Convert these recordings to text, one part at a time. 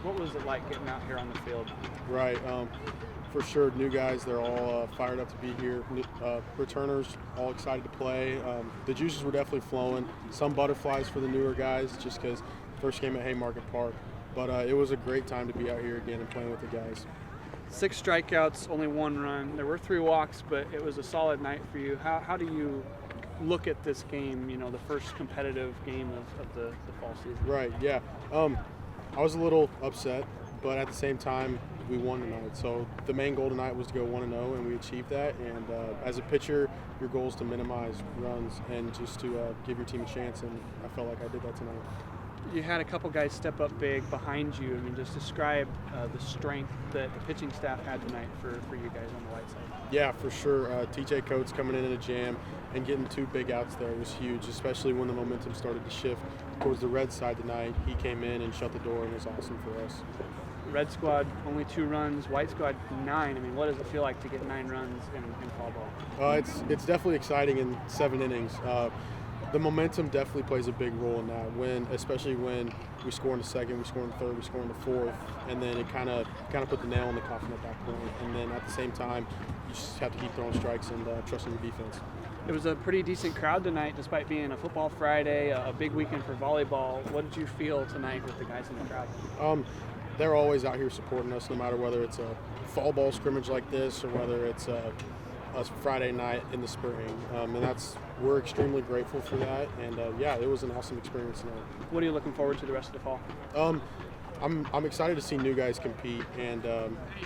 What was it like getting out here on the field? Right. For sure, new guys, they're all fired up to be here. Returners, all excited to play. The juices were definitely flowing. Some butterflies for the newer guys just because first game at Haymarket Park. But it was a great time to be out here again and playing with the guys. 6 strikeouts, only 1 run. There were 3 walks, but it was a solid night for you. How do you look at this game, the first competitive game of the fall season? Right, yeah. I was a little upset, but at the same time, we won tonight. So the main goal tonight was to go 1-0, and we achieved that. And as a pitcher, your goal is to minimize runs and just to give your team a chance, and I felt like I did that tonight. You had a couple guys step up big behind you. I mean, just describe the strength that the pitching staff had tonight for you guys on the right side. Yeah, for sure. TJ Coates coming in a jam and getting 2 big outs there was huge, especially when the momentum started to shift towards the red side tonight. He came in and shut the door and was awesome for us. Red squad, only 2 runs. White squad, 9. I mean, what does it feel like to get 9 runs in fall ball? It's definitely exciting in 7 innings. The momentum definitely plays a big role in that. Especially when we score in the second, we score in the third, we score in the fourth, and then it kind of put the nail in the coffin at that point. And then at the same time, you just have to keep throwing strikes and trusting your defense. It was a pretty decent crowd tonight, despite being a football Friday, a big weekend for volleyball. What did you feel tonight with the guys in the crowd? They're always out here supporting us, no matter whether it's a fall ball scrimmage like this or whether it's a Friday night in the spring. And we're extremely grateful for that. And yeah, it was an awesome experience tonight. What are you looking forward to the rest of the fall? I'm excited to see new guys compete, and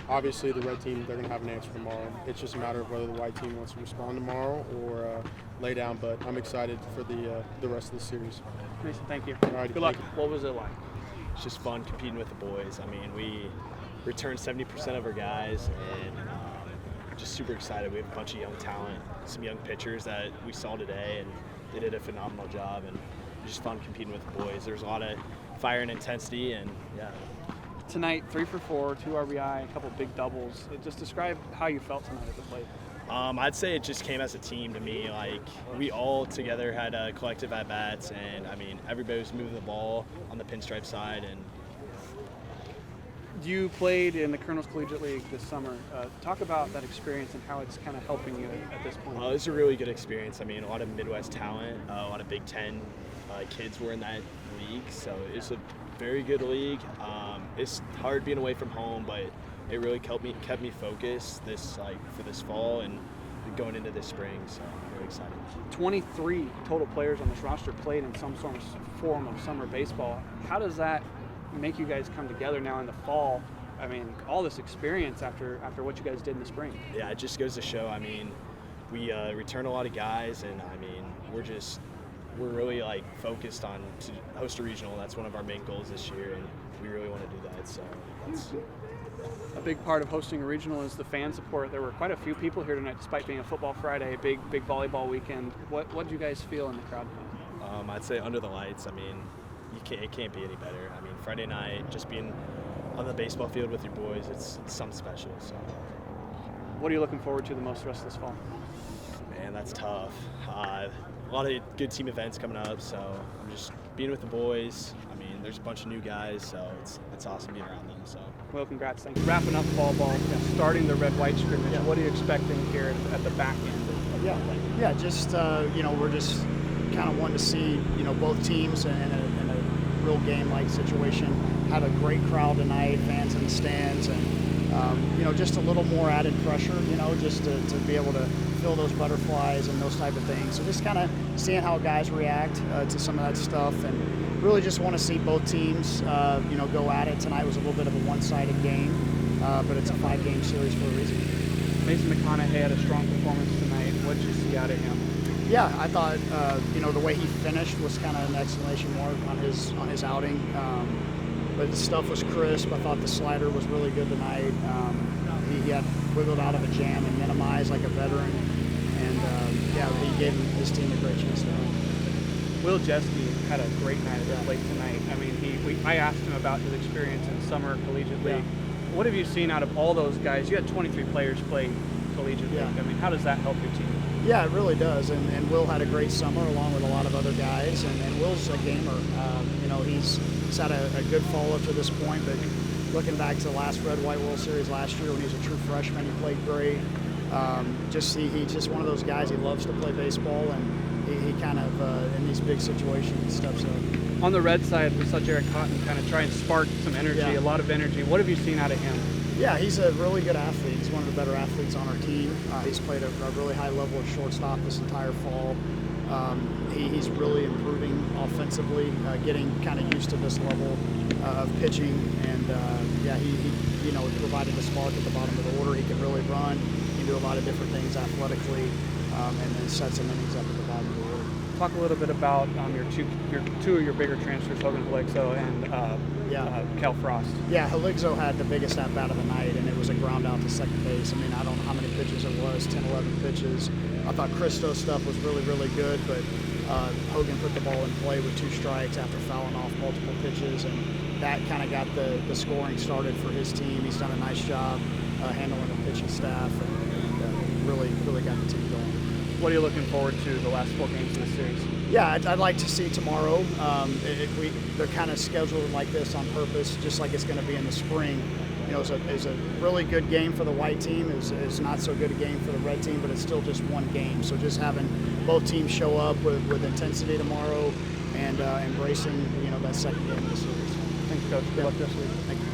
obviously the red team, they're going to have an answer tomorrow. It's just a matter of whether the white team wants to respond tomorrow or lay down, but I'm excited for the rest of the series. Mason, thank you. All right, good luck. What was it like? It's just fun competing with the boys. I mean, we returned 70% of our guys, and just super excited. We have a bunch of young talent, some young pitchers that we saw today, and they did a phenomenal job, and it was just fun competing with the boys. There's a lot of fire and intensity, and yeah. Tonight, 3 for 4, 2 RBI, a couple big doubles. Just describe how you felt tonight at the plate. I'd say it just came as a team to me. Like, we all together had a collective at-bats, and I mean, everybody was moving the ball on the pinstripe side. And you played in the Colonel's Collegiate League this summer. Talk about that experience and how it's kind of helping you at this point. It was a really good experience. I mean, a lot of Midwest talent, a lot of Big Ten kids were in that league, so it's a very good league. It's hard being away from home, but it really kept me focused for this fall and going into this spring, so I'm really excited. 23 total players on this roster played in some sort of form of summer baseball. How does that make you guys come together now in the fall? I mean, all this experience after what you guys did in the spring. Yeah, it just goes to show. I mean, we return a lot of guys, and I mean, we're really focused on to host a regional. That's one of our main goals this year, and we really want to do that. So that's a big part of hosting a regional is the fan support. There were quite a few people here tonight, despite being a football Friday, big volleyball weekend. What did you guys feel in the crowd tonight? I'd say under the lights. I mean, it can't be any better. I mean, Friday night, just being on the baseball field with your boys, it's something special. So, what are you looking forward to the most the rest of this fall? Man, that's tough. A lot of good team events coming up, so I'm just being with the boys. I mean, there's a bunch of new guys, so it's awesome being around them. So, well, congrats. Thanks. Wrapping up fall ball, starting the red-white scrimmage. Yeah. What are you expecting here at the back end? Yeah. Just we're just kind of wanting to see both teams in a real game-like situation. Had a great crowd tonight, fans in the stands, and just a little more added pressure. Just to be able to feel those butterflies and those type of things. So just kind of seeing how guys react to some of that stuff, and really just want to see both teams go at it. Tonight was a little bit of a one-sided game, but it's a 5-game series for a reason. Mason McConaughey had a strong performance tonight. What did you see out of him? Yeah, I thought the way he finished was kind of an exclamation mark on his outing. But the stuff was crisp. I thought the slider was really good tonight. He had wiggled out of a jam and minimized like a veteran. And he gave his team a great chance to win. Will Jeske had a great night at the plate tonight. I mean, I asked him about his experience in summer collegiate league. What have you seen out of all those guys? You had 23 players play collegiate league. I mean, how does that help your team? Yeah, it really does. And Will had a great summer along with a lot of other guys. And Will's a gamer. He's had a good fall up to this point. But looking back to the last Red White World Series last year when he was a true freshman, he played great. He's just one of those guys. He loves to play baseball, and he kind of in these big situations steps up. On the red side, we saw Jared Cotton kind of try and spark some energy, a lot of energy. What have you seen out of him? Yeah, he's a really good athlete. He's one of the better athletes on our team. He's played a really high level of shortstop this entire fall. He's really improving offensively, getting kind of used to this level of pitching. And he provided a spark at the bottom of the order. He can really run. He can do a lot of different things athletically, and then set some innings up at the bottom of the order. Talk a little bit about your two of your bigger transfers, Hogan Haligzo and Cal Frost. Yeah, Haligzo had the biggest at-bat of the night, and it was a ground out to second base. I mean, I don't know how many pitches it was, 10, 11 pitches. I thought Christo's stuff was really, really good, but Hogan put the ball in play with 2 strikes after fouling off multiple pitches, and that kind of got the scoring started for his team. He's done a nice job handling the pitching staff, and really, really got the team going. What are you looking forward to the last 4 games of the series? Yeah, I'd like to see tomorrow. They're kind of scheduled like this on purpose, just like it's going to be in the spring. It's a really good game for the white team. It's not so good a game for the red team, but it's still just one game. So just having both teams show up with intensity tomorrow and embracing that second game of the series. Thanks, Coach. Good luck this week. Thank you.